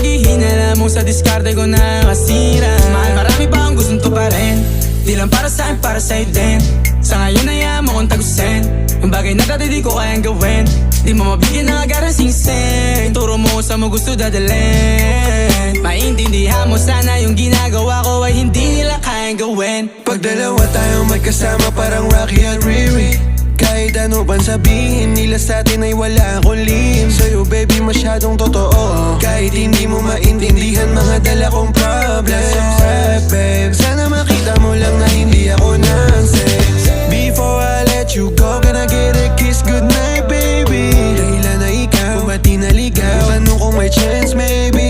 sabihin, alam mo sa diskarte ko nakasira. Mahal, marami pa akong gustong tuparin, di lang para sa'kin, para sa'yo din. Sa ngayon ayaw mo kong tagusin ang bagay na dati di ko kayang gawin. Di mo mabigyan ng agarang singsing, turo mo sa mo gusto dadalhin. Maintindihan mo sana yung ginagawa ko ay hindi nila kayang gawin. Pag dalawa tayong magkasama parang Rocky at Riri, kahit ano bang sabihin nila sa'tin ay wala akong lihim. Sa'yo baby masyadong totoo, kahit hindi mo maintindihan mga dala kong